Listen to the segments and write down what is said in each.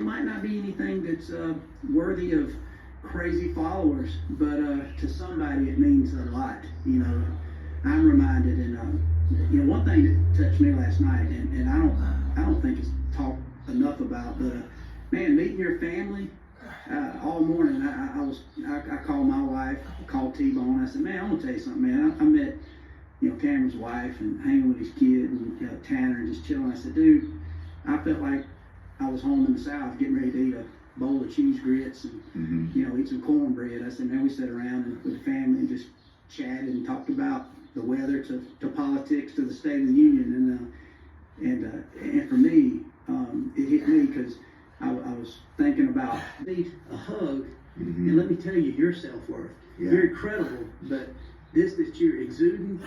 it might not be anything that's worthy of crazy followers, but to somebody it means a lot. You know, I'm reminded, and you know, one thing that touched me last night, and I don't think it's talked enough about, but man, meeting your family. All morning, I called my wife, called T-Bone. I said, man, I'm gonna tell you something, man. I met, you know, Cameron's wife and hanging with his kid and Tanner and just chilling. I said, dude, I felt like I was home in the South, getting ready to eat a bowl of cheese grits and you know, eat some cornbread. I said, man, we sat around and, with the family and just chatted and talked about the weather to politics to the State of the Union, and for me, it hit me because I was thinking about need a hug, and let me tell you, your self-worth. Yeah. You're incredible, but this that you're exuding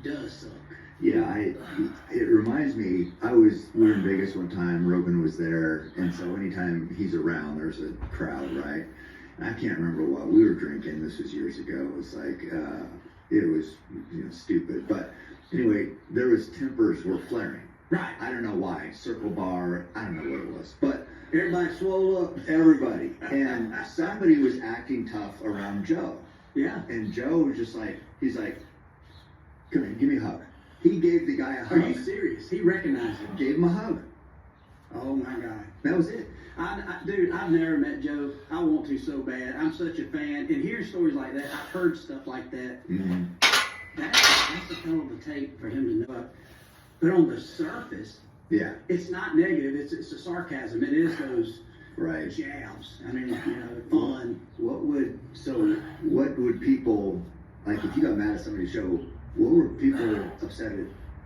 does suck. Yeah, it reminds me, we were in Vegas one time, Rogan was there, and so anytime he's around, there's a crowd, right? And I can't remember what we were drinking, this was years ago, it was like, it was, you know, stupid, but anyway, there was tempers were flaring. Right. I don't know why, circle bar, I don't know what it was, but everybody swole up, everybody, and somebody was acting tough around Joe. Yeah. And Joe was just like, he's like, come here, give me a hug. He gave the guy a hug. Are you serious? He recognized him. Gave him a hug. Oh my God. That was it. Dude, I've never met Joe. I want to so bad. I'm such a fan. And hearing stories like that, I've heard stuff like that. That's a hell of a tape for him to know. But on the surface, yeah, it's not negative. It's a sarcasm. It is those right jabs. I mean, you know, fun. What would people, like if you got mad at somebody's show, what were people upset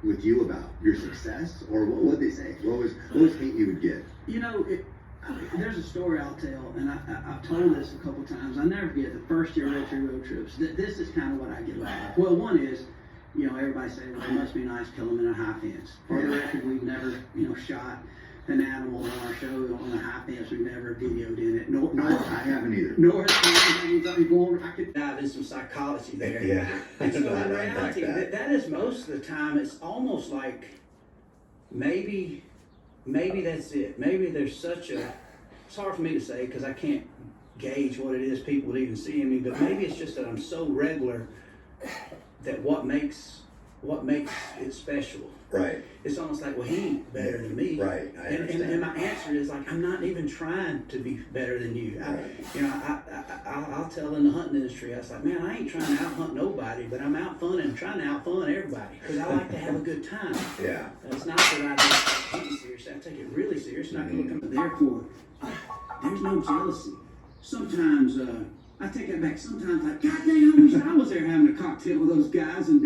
with you about? Your success? Or what would they say? What was hate you would get? You know, there's a story I'll tell, and I've told this a couple times. I never forget the first year Retro Road Trips. This is kind of what I get about. Well, one is, you know, everybody saying, well, it must be nice killing them in a high fence. For the record, we've never, you know, shot an animal on our show on a high fence. We've never videoed in it. I haven't either. Nor I could dive in some psychology there. Yeah. And so in reality, that is most of the time, it's almost like maybe that's it. Maybe there's such a, it's hard for me to say because I can't gauge what it is people would even see in me, but maybe it's just that I'm so regular that what makes it special. Right. It's almost like, well, he ain't better than me. Right. I understand. And my answer is like, I'm not even trying to be better than you. Right. You know, I'll tell in the hunting industry, I was like, man, I ain't trying to out hunt nobody, but I'm out funning and trying to out fun everybody because I like to have a good time. Yeah. It's not that I don't take it seriously. I take it really serious, and I can look up. Therefore, there's no jealousy. Sometimes, I take that back. Sometimes, like, God dang, I wish I was there having a cocktail with those guys, and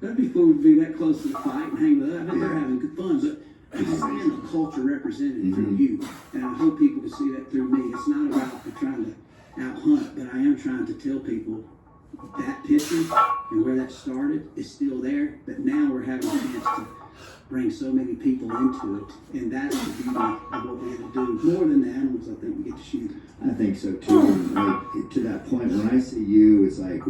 that'd be fun to be that close to the fight and hang with us. I bet they're having good fun, but I'm seeing the culture represented through you, and I hope people can see that through me. It's not about trying to out hunt, but I am trying to tell people that picture and where that started is still there, but now we're having a chance to bring so many people into it, and that's the beauty of what we get to do. More than the animals, I think we get to shoot. I think so too. Like to that point, when I see you, it's like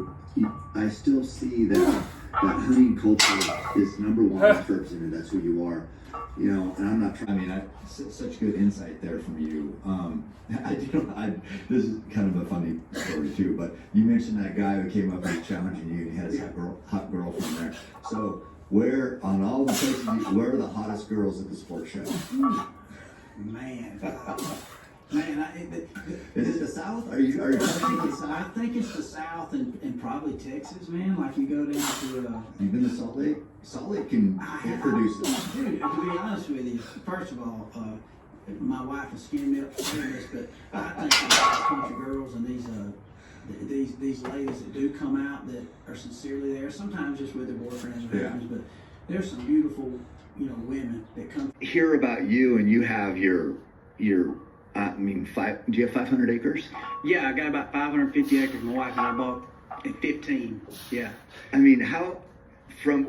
I still see that hunting culture is number one represented. That's who you are, you know. And I'm not trying. I mean, such good insight there from you. This is kind of a funny story too. But you mentioned that guy who came up and was challenging you, and he had his hot girlfriend there. So where on all the places, where are the hottest girls at the sports show? Man, is it the South? Are you I think it's the South and probably Texas, man. Like you go down to you've been to Salt Lake? Salt Lake can produce it. Dude, to be honest with you, first of all, my wife has skinned me up to say this, but I think there's a bunch of girls and these ladies that do come out that are sincerely there, sometimes just with their boyfriends or husbands, but there's some beautiful, you know, women that come. Hear about you, and you have your do you have 500 acres? Yeah, I got about 550 acres. My wife and I bought at 15. Yeah. I mean, how from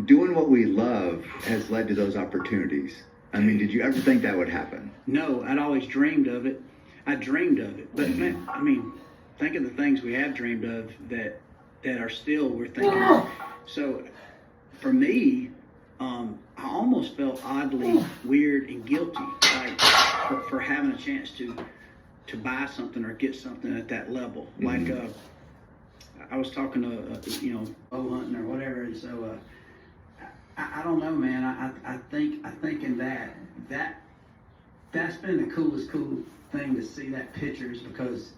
doing what we love has led to those opportunities. I mean, did you ever think that would happen? No, I'd always dreamed of it. I dreamed of it, but man, I mean, think of the things we have dreamed of that are still we're thinking of. So, for me, I almost felt oddly weird and guilty. Like, for having a chance to buy something or get something at that level. Like I was talking to bow hunting or whatever, and so I don't know, man. I think in that's been the cool thing to see that pictures, because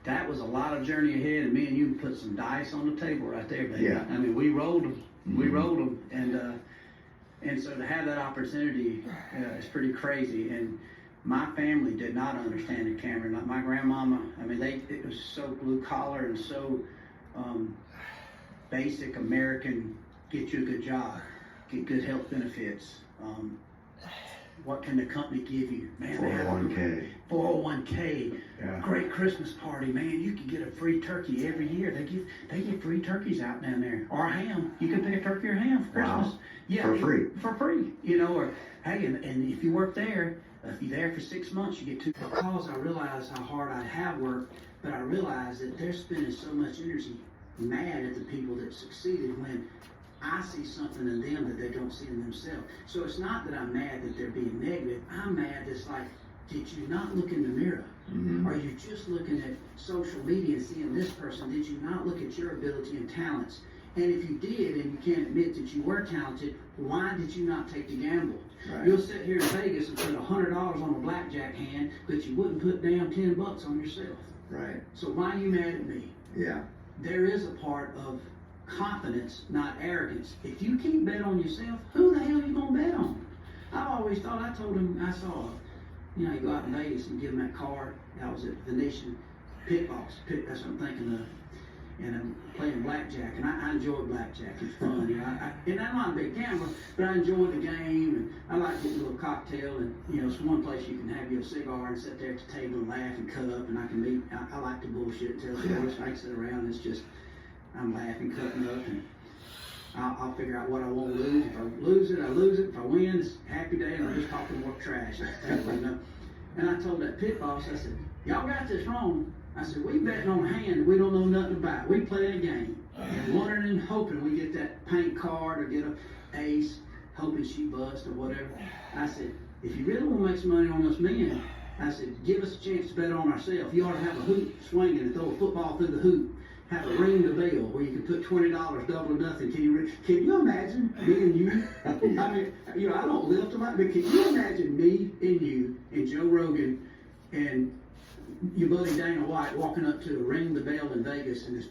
that was a lot of journey ahead, and me and you put some dice on the table right there, baby. Yeah. I mean, we rolled them, and so to have that opportunity is pretty crazy. And my family did not understand it, Cameron. Like my grandmama, I mean, it was so blue collar and so basic American. Get you a good job, get good health benefits. What can the company give you? Man, 401k. 401k. Yeah. Great Christmas party, man. You can get a free turkey every year. They give free turkeys out down there, or a ham. You can pick a turkey or ham for Christmas. Wow. Yeah, For free. For free. You know, or hey, and if you work there, if you're there for 6 months, you get two. Because I realize how hard I have worked, but I realize that they're spending so much energy mad at the people that succeeded when I see something in them that they don't see in themselves. So it's not that I'm mad that they're being negative. I'm mad that's like, did you not look in the mirror? Mm-hmm. Are you just looking at social media and seeing this person? Did you not look at your ability and talents? And if you did, and you can't admit that you were talented, why did you not take the gamble? Right. You'll sit here in Vegas and put $100 on a blackjack hand, but you wouldn't put down $10 on yourself. Right. So why are you mad at me? Yeah. There is a part of confidence, not arrogance. If you can't bet on yourself, who the hell are you gonna bet on? I always thought, I told him, I saw, you go out in Vegas and give him that card. That was at Venetian Pit Boss. That's what I'm thinking of. And I'm playing blackjack, and I enjoy blackjack. It's fun, and I'm not a big gambler, but I enjoy the game, and I like getting a little cocktail, and it's one place you can have your cigar and sit there at the table and laugh and cut up, and I can meet. I like to bullshit and tell stories. I can sit around and it's just I'm laughing, cutting up, and I'll figure out what I want to lose. If I lose it, I lose it. If I win, it's a happy day, and I'm just talking more trash. And I told that pit boss, I said, y'all got this wrong. I said, we betting on a hand we don't know nothing about. We play a game, and wondering and hoping we get that paint card or get a ace, hoping she busts or whatever. I said, if you really want to make some money on us men, I said, give us a chance to bet on ourselves. You ought to have a hoop swinging and throw a football through the hoop. Have a ring the bell where you can put $20, double or nothing. Can you imagine me and you? I mean, I don't live to but can you imagine me and you and Joe Rogan and your buddy Dana White walking up to a ring the bell in Vegas and it's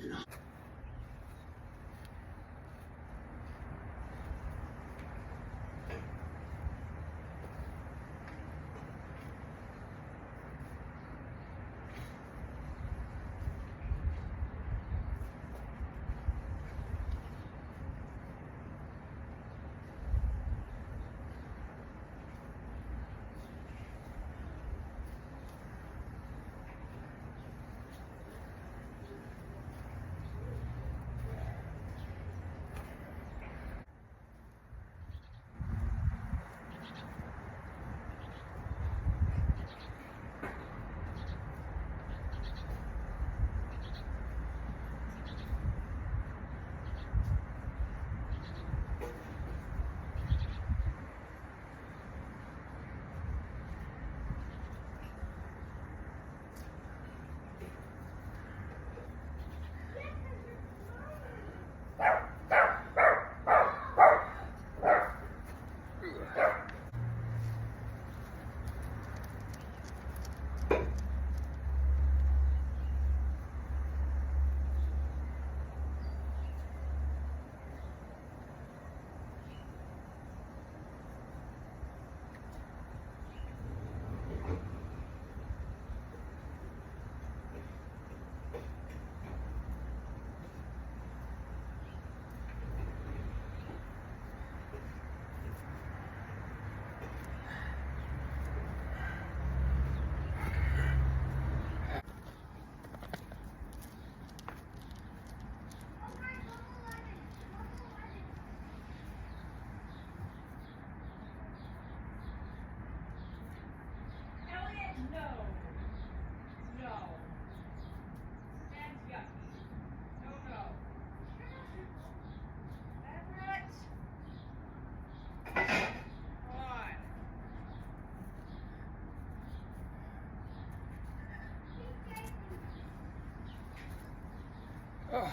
Oh,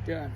done.